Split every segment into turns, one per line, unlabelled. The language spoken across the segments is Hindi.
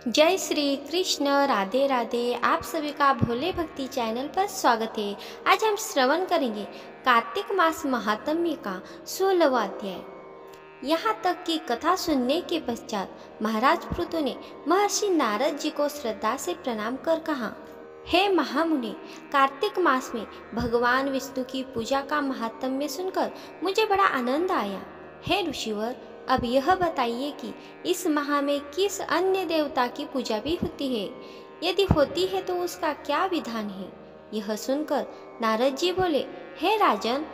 जय श्री कृष्ण। राधे राधे। आप सभी का भोले भक्ति चैनल पर स्वागत है। आज हम श्रवण करेंगे कार्तिक मास महात्म्य का 16वां अध्याय। यहाँ तक कि कथा सुनने के पश्चात महाराज पृथु ने महर्षि नारद जी को श्रद्धा से प्रणाम कर कहा, हे महामुनि, कार्तिक मास में भगवान विष्णु की पूजा का महात्म्य सुनकर मुझे बड़ा आनंद आया। हे ऋषिवर, अब यह बताइए कि इस माह में किस अन्य देवता की पूजा भी होती है? यदि होती है तो उसका क्या विधान है? यह सुनकर नारद जी बोले, हे राजन,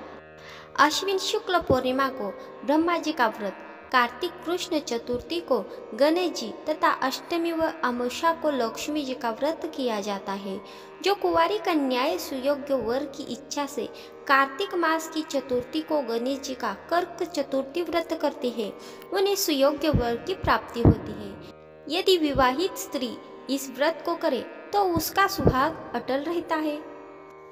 अश्विन शुक्ल पूर्णिमा को ब्रह्मा जी का व्रत, कार्तिक कृष्ण चतुर्थी को गणेश जी तथा अष्टमी व अमावस्या को लक्ष्मी जी का व्रत किया जाता है। जो कुंवारी कन्याएं सुयोग्य वर की इच्छा से कार्तिक मास की चतुर्थी को गणेश जी का कर्क चतुर्थी व्रत करती है, उन्हें सुयोग्य वर की प्राप्ति होती है। यदि विवाहित स्त्री इस व्रत को करे तो उसका सुहाग अटल रहता है।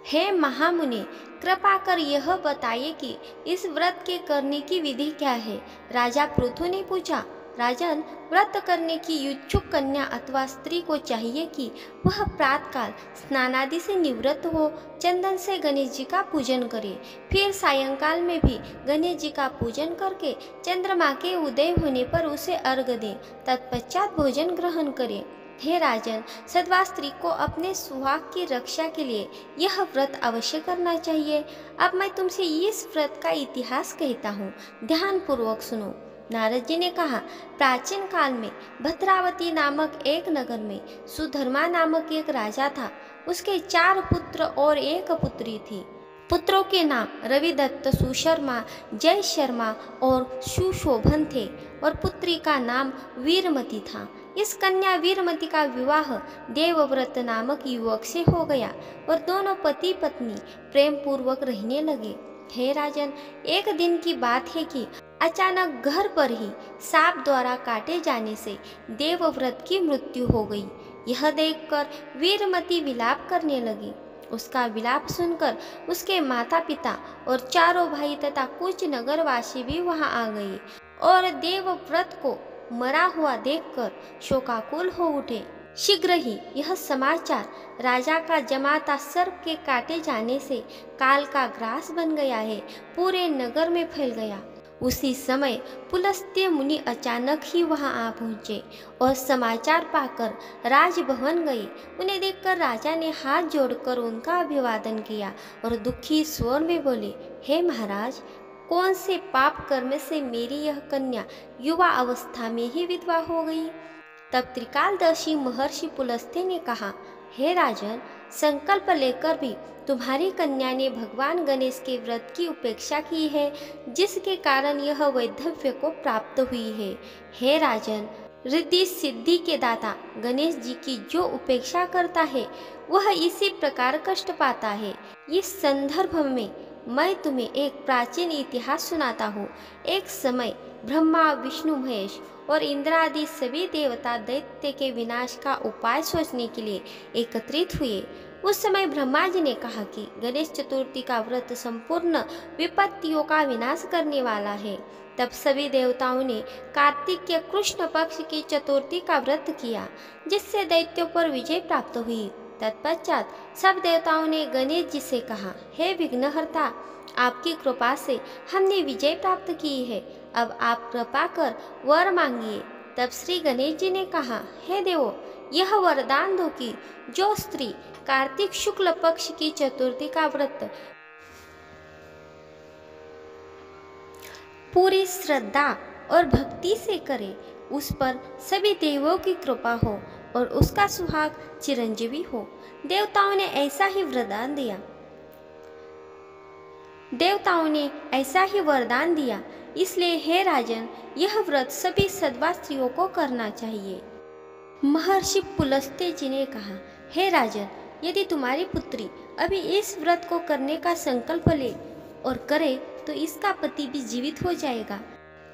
हे महामुनि, कृपा कर यह बताइए कि इस व्रत के करने की विधि क्या है? राजा पृथु ने पूछा, राजन, व्रत करने की इच्छुक कन्या अथवा स्त्री को चाहिए कि वह प्रातःकाल स्नानादि से निवृत्त हो, चंदन से गणेश जी का पूजन करे, फिर सायंकाल में भी गणेश जी का पूजन करके चंद्रमा के उदय होने पर उसे अर्घ्य दे, तत्पश्चात भोजन ग्रहण करे। हे राजन, सद्वा स्त्री को अपने सुहाग की रक्षा के लिए यह व्रत अवश्य करना चाहिए। अब मैं तुमसे इस व्रत का इतिहास कहता हूँ, ध्यान पूर्वक सुनो। नारद जी ने कहा, प्राचीन काल में भद्रावती नामक एक नगर में सुधर्मा नामक एक राजा था। उसके 4 पुत्र और 1 पुत्री थी। पुत्रों के नाम रविदत्त, सुशर्मा, जय शर्मा और सुशोभन थे और पुत्री का नाम वीरमती था। इस कन्या वीरमती का विवाह देवव्रत नामक युवक से हो गया और दोनों पति पत्नी प्रेम पूर्वक रहने लगे। हे राजन, एक दिन की बात है कि अचानक घर पर ही सांप द्वारा काटे जाने से देवव्रत की मृत्यु हो गई। यह देखकर वीरमती विलाप करने लगी। उसका विलाप सुनकर उसके माता पिता और चारों भाई तथा कुछ नगरवासी भी वहां आ गए और देवव्रत को मरा हुआ देखकर शोकाकुल हो उठे। शीघ्र ही यह समाचार राजा का जमाता सर्प के काटे जाने से काल का ग्रास बन गया है, पूरे नगर में फैल गया। उसी समय पुलस्त्य मुनि अचानक ही वहां आ पहुंचे और समाचार पाकर राजभवन गए। उन्हें देखकर राजा ने हाथ जोड़कर उनका अभिवादन किया और दुखी स्वर में बोले, हे महाराज, कौन से पाप कर्म से मेरी यह कन्या युवा अवस्था में ही विधवा हो गई? तब त्रिकालदर्शी महर्षि पुलस्त्य ने कहा, हे राजन, संकल्प लेकर भी तुम्हारी कन्या ने भगवान गणेश के व्रत की उपेक्षा की है, जिसके कारण यह वैधव्य को प्राप्त हुई है। हे राजन, रिद्धि सिद्धि के दाता गणेश जी की जो उपेक्षा करता है वह इसी प्रकार कष्ट पाता है। इस संदर्भ में मैं तुम्हें एक प्राचीन इतिहास सुनाता हूँ। एक समय ब्रह्मा, विष्णु, महेश और इंद्र आदि सभी देवता दैत्य के विनाश का उपाय सोचने के लिए एकत्रित हुए। उस समय ब्रह्मा जी ने कहा कि गणेश चतुर्थी का व्रत संपूर्ण विपत्तियों का विनाश करने वाला है। तब सभी देवताओं ने कार्तिक के कृष्ण पक्ष की चतुर्थी का व्रत किया, जिससे दैत्यों पर विजय प्राप्त हुई। तत्पश्चात सब देवताओं ने गणेश जी से कहा, हे विघ्नहर्ता, आपकी कृपा से हमने विजय प्राप्त की है, अब आप कृपा कर वर मांगिए। तब श्री गणेश जी ने कहा, हे देवो, यह वरदान दो कि जो स्त्री कार्तिक शुक्ल पक्ष की चतुर्थी का व्रत पूरी श्रद्धा और भक्ति से करे, उस पर सभी देवों की कृपा हो और उसका सुहाग चिरंजीवी हो। देवताओं ने ऐसा ही वरदान दिया। इसलिए हे राजन, यह व्रत सभी सद्वा स्त्रियों को करना चाहिए। महर्षि पुलस्त्य जी ने कहा, हे राजन, यदि तुम्हारी पुत्री अभी इस व्रत को करने का संकल्प ले और करे तो इसका पति भी जीवित हो जाएगा।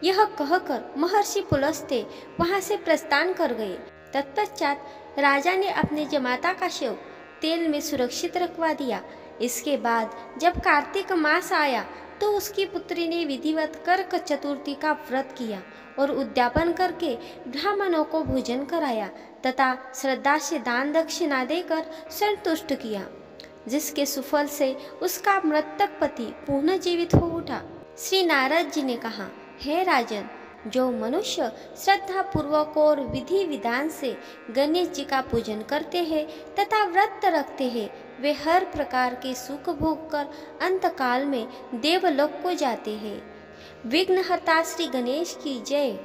यह कहकर महर्षि पुलस्त्य वहां से प्रस्थान कर गए। तत्पश्चात राजा ने अपने जमाता का शव तेल में सुरक्षित रखवा दिया। इसके बाद जब कार्तिक मास आया तो उसकी पुत्री ने विधिवत करक चतुर्थी का व्रत किया और उद्यापन करके ब्राह्मणों को भोजन कराया तथा श्रद्धा से दान दक्षिणा देकर संतुष्ट किया, जिसके सुफल से उसका मृतक पति पुनः जीवित हो उठा। श्री नारद जी ने कहा, हे राजन, जो मनुष्य श्रद्धा पूर्वक और विधि विधान से गणेश जी का पूजन करते हैं तथा व्रत रखते हैं, वे हर प्रकार के सुख भोग कर अंतकाल में देवलोक को जाते हैं। विघ्नहर्ता श्री गणेश की जय।